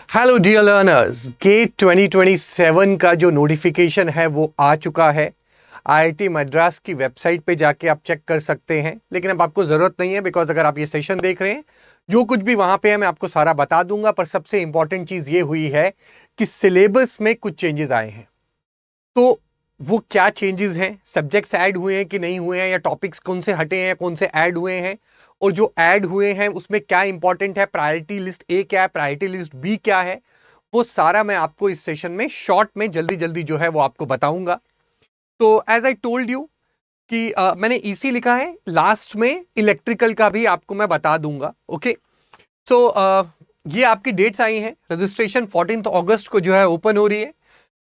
Hello dear learners, gate 2027 का जो notification है वो आ चुका है। आईआईटी मद्रास की वेबसाइट पे जाके आप चेक कर सकते हैं, लेकिन अब आपको ज़रूरत नहीं है बिकॉज अगर आप ये सेशन देख रहे हैं, जो कुछ भी वहाँ पे है मैं आपको सारा बता दूंगा। पर सबसे इंपॉर्टेंट चीज़ ये हुई है कि सिलेबस में कुछ चेंजेस आए हैं। तो वो क्या चेंजेस हैं, सब्जेक्ट्स ऐड हुए हैं कि नहीं हुए हैं, या टॉपिक्स कौन से हटे हैं कौन से ऐड हुए हैं, और जो ऐड हुए हैं उसमें क्या इंपॉर्टेंट है, प्रायोरिटी लिस्ट ए क्या है, प्रायोरिटी लिस्ट बी क्या है, वो सारा मैं आपको इस सेशन में शॉर्ट में जल्दी जल्दी जो है वो आपको बताऊंगा। तो एज आई टोल्ड यू कि मैंने ईसी लिखा है, लास्ट में इलेक्ट्रिकल का भी आपको मैं बता दूंगा। ओके, सो ये आपकी डेट्स आई हैं। रजिस्ट्रेशन 14 अगस्त को जो है ओपन हो रही है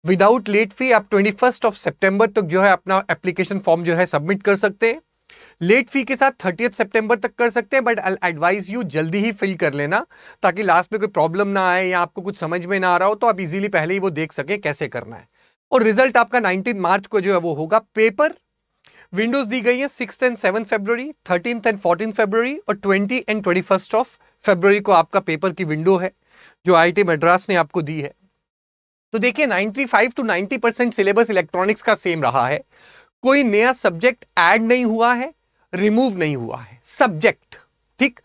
विदाउट लेट फी। आप 21 सितंबर तक जो है अपना एप्लीकेशन फॉर्म जो है सबमिट कर सकते हैं। लेट फी के साथ 30 सितंबर तक कर सकते हैं, बट आई एडवाइज यू जल्दी ही फिल कर लेना ताकि लास्ट में कोई प्रॉब्लम ना आए या आपको कुछ समझ में ना आ रहा हो तो आप इजीली पहले ही वो देख सकें कैसे करना है। और रिजल्ट आपका 19 मार्च को जो है वो होगा। पेपर विंडोज दी गई है 6 एंड 7 फरवरी, 13 एंड 14 फरवरी और 20 एंड 21 फरवरी को आपका पेपर की विंडो है जो आईआईटी मद्रास ने आपको दी है। तो देखिए 95 to 90% सिलेबस इलेक्ट्रॉनिक्स का सेम रहा है। कोई नया सब्जेक्ट ऐड नहीं हुआ है, रिमूव नहीं हुआ है सब्जेक्ट। ठीक,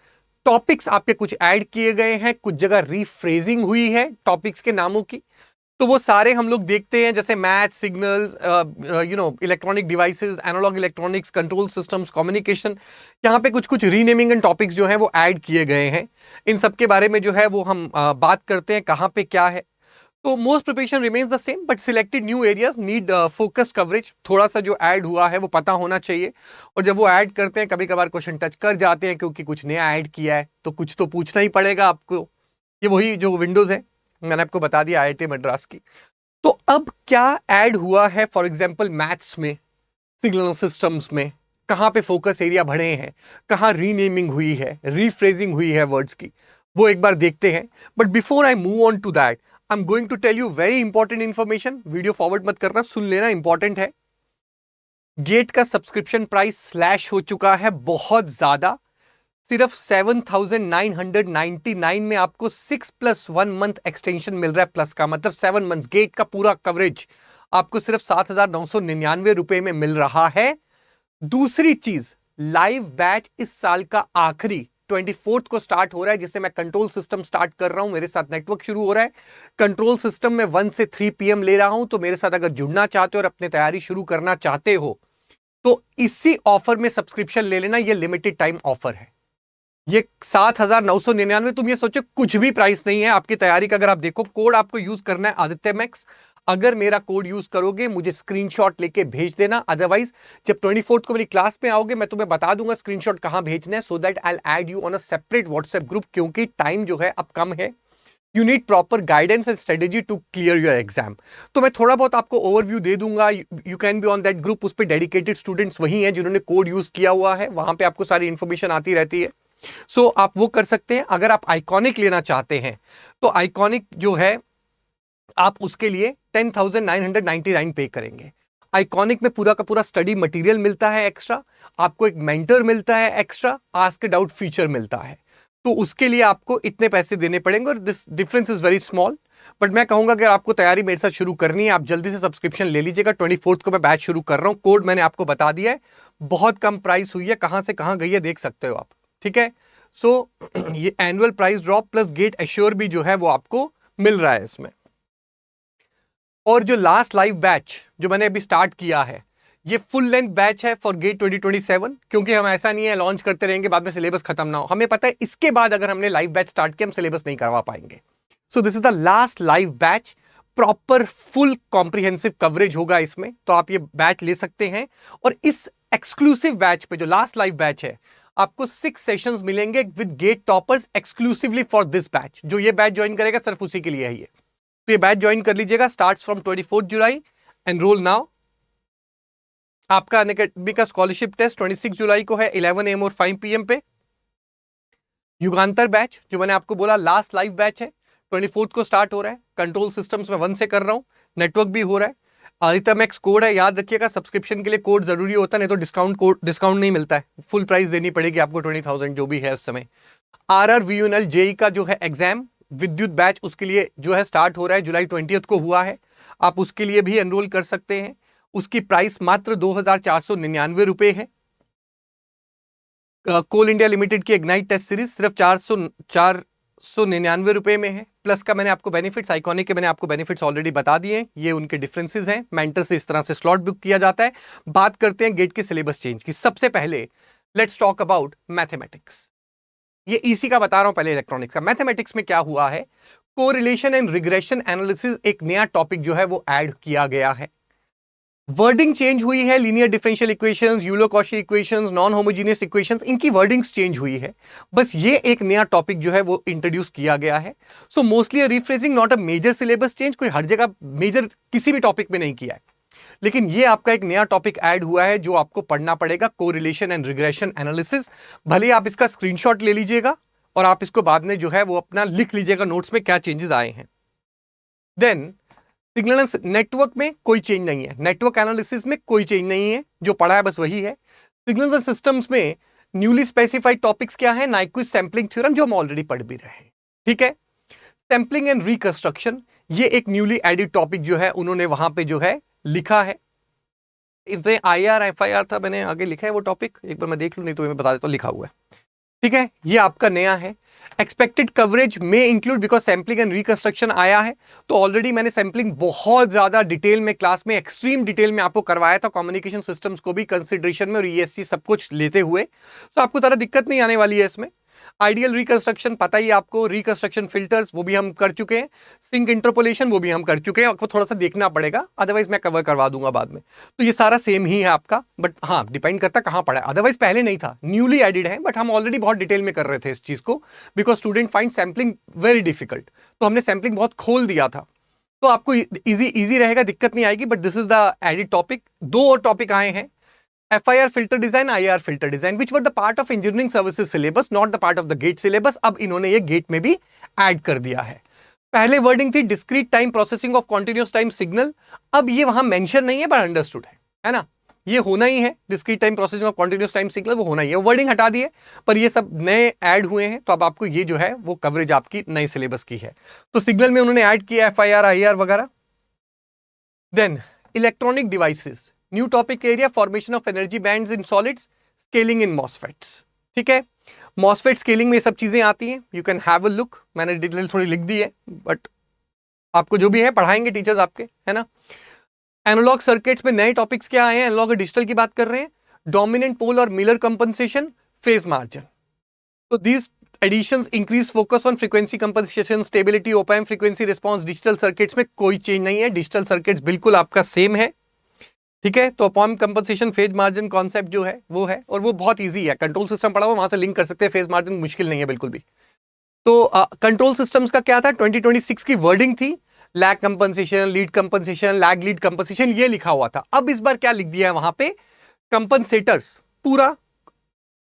टॉपिक्स आपके कुछ ऐड किए गए हैं, कुछ जगह रीफ्रेजिंग हुई है टॉपिक्स के नामों की। तो वो सारे हम लोग देखते हैं, जैसे math, signals, electronic devices, analog electronics, control systems, communication. यहाँ पे कुछ कुछ रीनेमिंग एंड टॉपिक्स जो हैं वो ऐड किए गए हैं। इन सब के बारे में जो है वो हम बात करते हैं, कहाँ पे क्या है। तो most preparation remains the same, but selected new areas need focus coverage. थोड़ा सा जो ऐड हुआ है वो पता होना चाहिए, और जब वो ऐड करते हैं कभी कभार क्वेश्चन टच कर जाते हैं क्योंकि कुछ नया ऐड किया है तो कुछ तो पूछना ही पड़ेगा आपको। ये वही जो विंडोज है मैंने आपको बता दिया आईआईटी मद्रास की। तो अब क्या ऐड हुआ है, फॉर एग्जाम्पल मैथ्स में, सिग्नल सिस्टम्स में कहाँ पे फोकस एरिया बढ़े हैं, कहाँ रीनेमिंग हुई है, रीफ्रेजिंग हुई है वर्ड्स की, वो एक बार देखते हैं। But before I move on to that I am going to tell you very important information. Video forward मत करना, सुन लेना, इंपॉर्टेंट है। गेट का सब्सक्रिप्शन प्राइस स्लैश हो चुका है बहुत ज्यादा। सिर्फ 7,999 में आपको 6+1 मंथ एक्सटेंशन मिल रहा है। प्लस का मतलब 7 मंथ गेट का पूरा कवरेज आपको सिर्फ 7,999 रुपए में मिल रहा है। दूसरी चीज, लाइव बैच इस साल का आखिरी 24 को स्टार्ट हो रहा है, जिससे मैं कंट्रोल सिस्टम स्टार्ट कर रहा हूं। मेरे साथ नेटवर्क शुरू हो रहा है। कंट्रोल सिस्टम में 1 से 3 PM ले रहा हूं, तो मेरे साथ अगर जुड़ना चाहते हो और अपनी तैयारी शुरू करना चाहते हो तो इसी ऑफर में सब्सक्रिप्शन ले लेना। ये लिमिटेड टाइम ऑफर है। ये 7,999, तुम ये सोचो कुछ भी प्राइस नहीं है आपकी तैयारी का। अगर आप देखो, कोड आपको यूज करना है आदित्य मैक्स। अगर मेरा कोड यूज करोगे मुझे स्क्रीनशॉट लेके भेज देना, अदरवाइज जब 24 को मेरी क्लास में आओगे मैं तुम्हें बता दूंगा स्क्रीनशॉट कहां भेजना है, so that I will add you on a separate WhatsApp group, क्योंकि टाइम जो है अब कम है। You need proper guidance and strategy to clear your exam. तो मैं थोड़ा बहुत आपको ओवरव्यू दे दूंगा। You can be on that group. उस पर डेडिकेटेड स्टूडेंट्स वही हैं जिन्होंने कोड यूज किया हुआ है, वहां पे आपको सारी इंफॉर्मेशन आती रहती है। सो आप वो कर सकते हैं। अगर आप आइकॉनिक लेना चाहते हैं तो आइकॉनिक जो है आप उसके लिए 10,999 पे करेंगे। आइकॉनिक में पूरा का पूरा स्टडी मटेरियल मिलता है एक्स्ट्रा, आपको एक मेंटर मिलता है एक्स्ट्रा, आस्क डाउट फीचर मिलता है। तो उसके लिए आपको इतने पैसे देने पड़ेंगे, और this difference is very small. But मैं कहूंगा अगर आपको तैयारी मेरे साथ शुरू करनी है, आप जल्दी से सब्सक्रिप्शन ले लीजिएगा। 24 को मैं बैच शुरू कर रहा हूं। कोड मैंने आपको बता दिया है, बहुत कम प्राइस हुई है, कहां से कहां गई है देख सकते हो आप। ठीक है, सो ये annual price drop plus GATE assure भी जो है वो आपको मिल रहा है इसमें। और जो लास्ट लाइव बैच जो मैंने अभी स्टार्ट किया है, ये फुल लेंथ बैच है फॉर गेट 2027, क्योंकि हम ऐसा नहीं है लॉन्च करते रहेंगे बाद में सिलेबस खत्म ना हो। हमें पता है इसके बाद अगर हमने लाइव बैच स्टार्ट किया हम सिलेबस नहीं करवा पाएंगे। So this is the last live batch, proper full comprehensive coverage होगा इसमें, तो आप ये बैच ले सकते हैं। और इस एक्सक्लूसिव बैच पे जो लास्ट लाइव बैच है, आपको 6 सेशंस मिलेंगे with GATE toppers exclusively for this batch. जो ये बैच ज्वाइन करेगा सिर्फ उसी के लिए है ये। तो ये बैच ज्वाइन कर लीजिएगा, starts from 24 July, enrol now. आपका अनअकैडमी का स्कॉलरशिप टेस्ट 26 जुलाई को है 11 AM और 5 PM पे। युगांतर बैच जो मैंने आपको बोला लास्ट लाइव बैच है, 24 को स्टार्ट हो रहा है। कंट्रोल सिस्टम्स में 1 से कर रहा हूं, नेटवर्क भी हो रहा है। आदित्य मैक्स कोड है, याद रखिएगा सब्सक्रिप्शन के लिए कोड जरूरी होता है, नहीं तो डिस्काउंट नहीं मिलता है। फुल प्राइस देनी पड़ेगी आपको 20,000 जो भी है उस समय। RR VUNL जेई का जो है एग्जाम विद्युत बैच उसके लिए जो है स्टार्ट हो रहा है, जुलाई 20 को हुआ है, आप उसके लिए भी एनरोल कर सकते हैं। उसकी प्राइस मात्र 2,499 है। कोल इंडिया लिमिटेड की इग्नाइट टेस्ट सीरीज सिर्फ 499 में है। प्लस का मैंने आपको बेनिफिट्स, आइकॉनिक के मैंने आपको बेनिफिट्स ऑलरेडी बता दिए, ये उनके डिफरेंसेस हैं। मेंटर से इस तरह से स्लॉट बुक किया जाता है। बात करते हैं गेट के सिलेबस चेंज की। सबसे पहले लेट्स टॉक अबाउट मैथमेटिक्स। ये इसी का बता रहा हूं पहले इलेक्ट्रॉनिक्स का। मैथमेटिक्स में क्या हुआ है, कोरिलेशन एंड रिग्रेशन एनालिसिस एक नया टॉपिक जो है वो ऐड किया गया है। वर्डिंग चेंज हुई है, linear differential equations, Euler-Cauchy equations, non homogeneous equations, इनकी वर्डिंग्स चेंज हुई है। बस ये एक नया टॉपिक जो है वो इंट्रोड्यूस किया गया है। So mostly rephrasing, not a major syllabus change. कोई हर जगह मेजर किसी भी टॉपिक में नहीं किया है, लेकिन ये आपका एक नया टॉपिक ऐड हुआ है जो आपको पढ़ना पड़ेगा, कोरिलेशन एंड रिग्रेशन एनालिसिस। भले आप इसका स्क्रीनशॉट ले लीजिएगा और आप इसको बाद में जो है वो अपना लिख लीजिएगा नोट्स में क्या चेंजेस आए हैं। देन सिग्नल नेटवर्क में कोई चेंज नहीं है, नेटवर्क एनालिसिस में कोई चेंज नहीं है, जो पढ़ा है बस वही है। सिग्नल्स एंड सिस्टम्स में न्यूली स्पेसिफाइड टॉपिक्स क्या है, नाइक्विस्ट सैंपलिंग थ्योरम, जो हम ऑलरेडी पढ़ भी रहे हैं, ठीक है। सैंपलिंग एंड रिकंस्ट्रक्शन, ये एक न्यूली एडिड टॉपिक जो है उन्होंने वहां पे जो है लिखा है। इसमें IR FIR था, मैंने आगे लिखा है वो टॉपिक, एक बार मैं देख लूं, नहीं तो मैं बता देता हूं, लिखा हुआ है, ठीक है। ये आपका नया है। एक्सपेक्टेड कवरेज में include, because sampling and reconstruction आया है, तो ऑलरेडी मैंने सैंपलिंग बहुत ज्यादा डिटेल में क्लास में, एक्सट्रीम डिटेल में आपको करवाया था, कम्युनिकेशन सिस्टम्स को भी कंसिडरेशन में और ESC सब कुछ लेते हुए। तो आपको ज़्यादा दिक्कत नहीं आने वाली है इसमें। आइडियल रिकंस्ट्रक्शन पता ही आपको, रिकंस्ट्रक्शन फिल्टर्स वो भी हम कर चुके हैं, सिंक इंटरपोलेशन वो भी हम कर चुके हैं, आपको थोड़ा सा देखना पड़ेगा, अदरवाइज मैं कवर करवा दूंगा बाद में। तो ये सारा सेम ही है आपका, बट हाँ डिपेंड करता कहाँ पड़ा है, अदरवाइज पहले नहीं था, न्यूली एडिड है, बट हम ऑलरेडी बहुत डिटेल में कर रहे थे इस चीज को, because student find sampling very difficult, तो हमने सैम्पलिंग बहुत खोल दिया था। तो आपको इजी रहेगा, दिक्कत नहीं आएगी, but this is the added topic. दो और टॉपिक आए हैं, FIR filter design, IR filter design, which were the part of engineering services syllabus, not the part of the GATE syllabus. अब इन्होंने ये GATE में भी ऐड कर दिया है। पहले वर्डिंग थी discrete time processing of continuous time signal, अब ये वहां मेंशन नहीं है पर अंडरस्टूड है ना, ये होना ही है, discrete time processing of continuous time signal वो होना ही है। वर्डिंग हटा दिए, पर ये सब नए ऐड हुए हैं, तो अब आपको ये जो है वो कवरेज आपकी नए सिलेबस की है। तो सिग्नल में उन्होंने ऐड किया FIR IR वगैरह। Then electronic devices, new topic area, formation of energy bands in solids, scaling in MOSFETs, ठीक है। मॉसफेट स्केलिंग में ये सब चीजें आती हैं, you can have a look, मैंने डिटेल थोड़ी लिख दी है, बट आपको जो भी है पढ़ाएंगे टीचर्स आपके, है ना। एनालॉग सर्किट्स में नए टॉपिक्स क्या आए हैं, एनालॉग और डिजिटल की बात कर रहे हैं, डोमिनेंट पोल और मिलर कंपनसेशन, फेज मार्जिन। तो these additions increase focus on frequency compensation, stability, op amp, frequency response. Digital circuits में कोई चेंज नहीं है, डिजिटल सर्किट्स बिल्कुल आपका सेम है, ठीक है। तो upon compensation, phase margin concept जो है वो है, और वो बहुत इजी है, कंट्रोल सिस्टम पढ़ा हुआ वहां से लिंक कर सकते हैं, फेज मार्जिन मुश्किल नहीं है बिल्कुल भी। तो कंट्रोल सिस्टम्स का क्या था, 2026 की वर्डिंग थी, lag compensation, lead compensation, lag lead compensation, ये लिखा हुआ था। अब इस बार क्या लिख दिया है वहां पे, कंपनसेटर्स, पूरा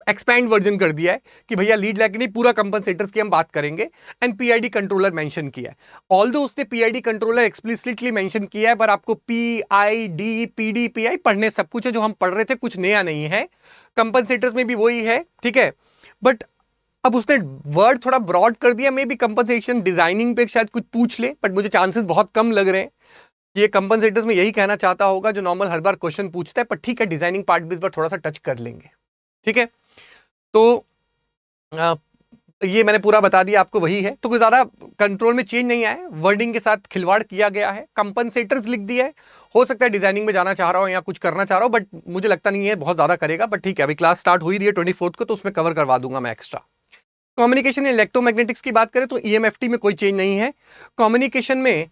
एक्सपैंड वर्जन कर दिया है कि भैया लीड लैग नहीं, पूरा कंपनसेटर्स की हम बात करेंगे। एंड PID कंट्रोलर मेंशन किया है, ऑल्दो उसने PID कंट्रोलर एक्सप्लिसिटली मेंशन किया है, पर आपको PID PD PI पढ़ने सब कुछ है, जो हम पढ़ रहे थे कुछ नया नहीं है, कंपनसेटर्स में भी वही है, ठीक है। बट अब उसने वर्ड थोड़ा ब्रॉड कर दिया, मे बी कंपनसेशन डिजाइनिंग पे शायद कुछ पूछ ले, बट मुझे चांसेस बहुत कम लग रहे हैं ये कंपनसेटर्स में यही कहना चाहता होगा जो नॉर्मल हर बार क्वेश्चन पूछता है, पर ठीक है, डिजाइनिंग पार्ट भी इस बार थोड़ा सा टच कर लेंगे, ठीक है। तो ये मैंने पूरा बता दिया आपको, वही है, तो कोई ज्यादा कंट्रोल में चेंज नहीं आया, वर्डिंग के साथ खिलवाड़ किया गया है, कंपनसेटर्स लिख दिया है। हो सकता है डिजाइनिंग में जाना चाह रहा हो या कुछ करना चाह रहा हो, बट मुझे लगता नहीं है बहुत ज्यादा करेगा, बट ठीक है, अभी क्लास स्टार्ट हो ही रही है 24 को, तो उसमें कवर करवा दूंगा मैं एक्स्ट्रा। कम्युनिकेशन इलेक्ट्रोमैग्नेटिक्स की बात करें तो EMFT में कोई चेंज नहीं है। कम्युनिकेशन में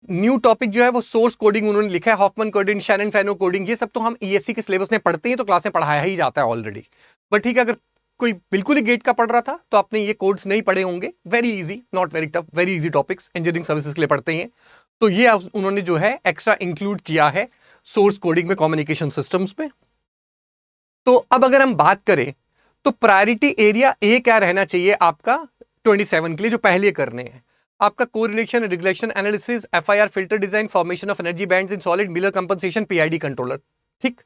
न्यू टॉपिक जो है वो सोर्स कोडिंग उन्होंने लिखा है, हॉफमैन कोडिंग, शैनन फैनो कोडिंग, ये सब तो हम ESC के सिलेबस में पढ़ते हैं, तो क्लास में पढ़ाया ही जाता है ऑलरेडी। बट ठीक है, अगर कोई बिल्कुल ही गेट का पढ़ रहा था तो आपने ये कोड्स नहीं पढ़े होंगे, very easy, not very tough, very easy topics, engineering services के लिए पढ़ते हैं, तो ये उन्होंने जो है एक्स्ट्रा इंक्लूड किया है सोर्स कोडिंग में, कम्युनिकेशन सिस्टम्स में। तो अब अगर हम बात करें तो प्रायोरिटी एरिया ए क्या रहना चाहिए आपका 27 के लिए, जो पहले करने हैं आपका, correlation, regression analysis, FIR filter design, formation of energy bands in solid, Miller compensation, PID controller, ठीक।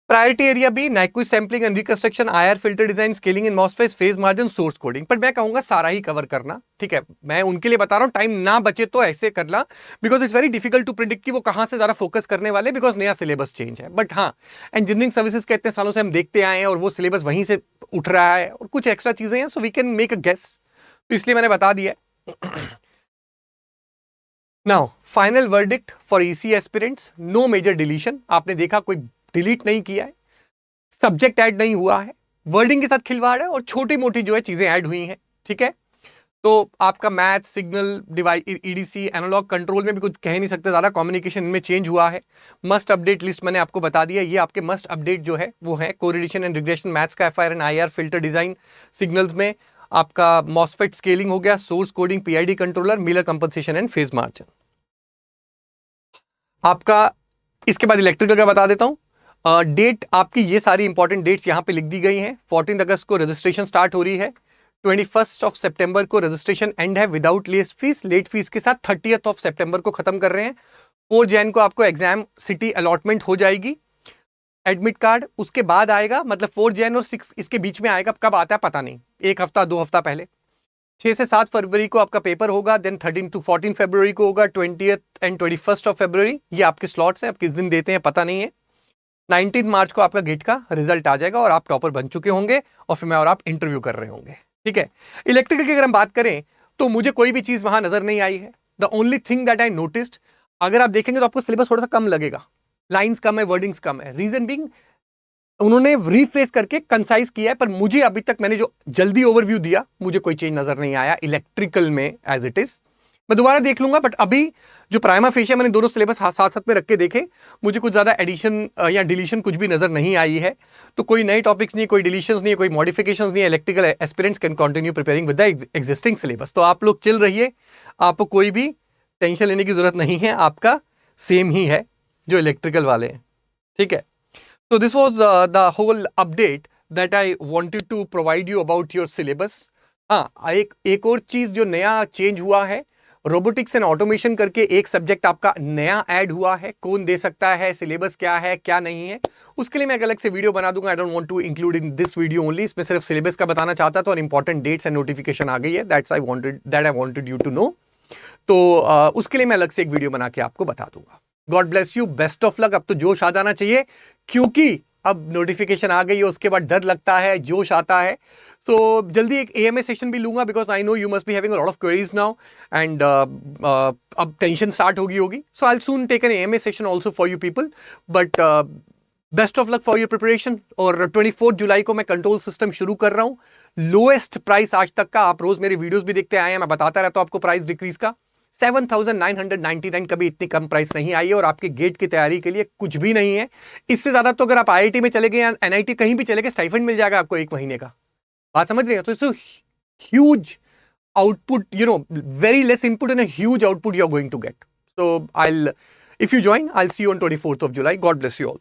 Priority area B Nyquist sampling and reconstruction, IR filter design, scaling in MOSFETs, phase margin, source coding. पर मैं कहूंगा सारा ही cover करना, ठीक है। मैं उनके लिए बता रहा हूं, टाइम ना बचे तो ऐसे करना, because it's very difficult to predict कि वो कहां से ज्यादा फोकस करने वाले, बिकॉज नया सिलेबस चेंज है। बट हाँ, इंजीनियरिंग सर्विसेज के इतने सालों से हम देखते आए हैं और वो सिलेबस वहीं से उठ रहा है और कुछ एक्स्ट्रा चीजें हैं, so we can make a guess, तो इसलिए मैंने बता दिया। Now final verdict for EC aspirants, no major deletion. आपने देखा कोई डिलीट नहीं किया है, सब्जेक्ट ऐड नहीं हुआ है, वर्डिंग के साथ खिलवाड़ है और छोटी मोटी जो है चीजें ऐड हुई हैं, ठीक है। तो आपका math, signal, device, EDC, analog control में भी कुछ कह नहीं सकते ज्यादा, कम्युनिकेशन इनमें चेंज हुआ है। मस्ट अपडेट लिस्ट मैंने आपको बता दिया, ये आपके मस्ट अपडेट जो है वो है कोरिलेशन एंड रिग्रेशन, मैथ्स का FIR and IR, filter design, signals में आपका मॉसफेट स्केलिंग हो गया, source coding, PID controller, Miller compensation and phase margin. आपका इसके बाद इलेक्ट्रिकल का बता देता हूं। डेट आपकी ये सारी इंपॉर्टेंट डेट्स यहां पे लिख दी गई हैं। 14 अगस्त को रजिस्ट्रेशन स्टार्ट हो रही है, 21 सितंबर को रजिस्ट्रेशन एंड है without late fee, late fee के साथ 30 सितंबर को खत्म कर रहे हैं। 4 जैन को आपको एग्जाम सिटी अलॉटमेंट हो जाएगी, एडमिट कार्ड उसके बाद आएगा, मतलब 4 जैन और 6 इसके बीच में आएगा, कब आता है पता नहीं, एक हफ्ता 2 हफ्ता पहले। 6 से 7 फरवरी को आपका पेपर होगा, देन 13 to 14 फरवरी को होगा, 20th एंड 21 फरवरी, ये आपके स्लॉट्स हैं, आप किस दिन देते हैं पता नहीं है। 19 मार्च को आपका गेट का रिजल्ट आ जाएगा और आप टॉपर बन चुके होंगे और फिर मैं और आप इंटरव्यू कर रहे होंगे, ठीक है। इलेक्ट्रिकल की अगर हम बात करें तो मुझे कोई भी चीज वहां नजर नहीं आई है। The only thing that I noticed, अगर आप देखेंगे तो आपको सिलेबस थोड़ा सा कम लगेगा, लाइंस कम है, वर्डिंग्स कम है। रीजन बीइंग उन्होंने रीफ्रेस करके कंसाइज किया है, पर मुझे अभी तक मैंने जो जल्दी ओवरव्यू दिया, मुझे कोई चेंज नजर नहीं आया इलेक्ट्रिकल में एज इट इज। मैं दोबारा देख लूंगा, बट अभी जो प्राइमा फेशिया मैंने दोनों सिलेबस साथ साथ में रख के देखे, मुझे कुछ ज्यादा एडिशन या डिलीशन कुछ भी नजर नहीं आई है। तो कोई नए टॉपिक्स नहीं, कोई डिलीशंस नहीं, कोई मॉडिफिकेशंस नहीं है। Electrical aspirants can continue preparing with the existing syllabus. तो आप लोग चिल रहिए, आपको कोई भी टेंशन लेने की जरूरत नहीं है, आपका सेम ही है जो इलेक्ट्रिकल वाले हैं, ठीक है। So this was the whole update that I wanted to provide you about your syllabus. हाँ, एक और चीज जो नया चेंज हुआ है, रोबोटिक्स एंड ऑटोमेशन करके एक सब्जेक्ट आपका नया ऐड हुआ है। कौन दे सकता है, सिलेबस क्या है क्या नहीं है, उसके लिए मैं एक अलग से वीडियो बना दूंगा। I don't want to include in this video only. इसमें सिर्फ सिलेबस का बताना चाहता था और इंपॉर्टेंट डेट्स एंड नोटिफिकेशन आ गई है, that I wanted you to know. तो उसके लिए मैं अलग से एक वीडियो बना के आपको बता दूंगा। God bless you, best of luck. अब तो जोश आ जाना चाहिए, क्योंकि अब नोटिफिकेशन आ गई है, उसके बाद डर लगता है, जोश आता है। सो जल्दी एक AMA सेशन भी लूंगा, because I know you must be having a lot of queries now and अब टेंशन स्टार्ट होगी। So I will soon take an AMA session also for you people, but best of luck for your preparation. और 24 जुलाई को मैं control system शुरू कर रहा हूँ, lowest price आज तक का। आप रोज मेरे वीडियोस भी देखते आए हैं, मैं बताता रहता हूँ आपको प्राइस डिक्रीज का। 7,999, कभी इतनी कम प्राइस नहीं आई है और आपके गेट की तैयारी के लिए कुछ भी नहीं है। इससे ज्यादा तो अगर आप IIT में चले गए या NIT कहीं भी चले गए, स्टाइफंड मिल जाएगा आपको 1 महीने का। बात समझ रहे हैं? तो इससे huge output, very less input and huge output you are going to get. So if you join, I will see you on 24th of July. God bless you all.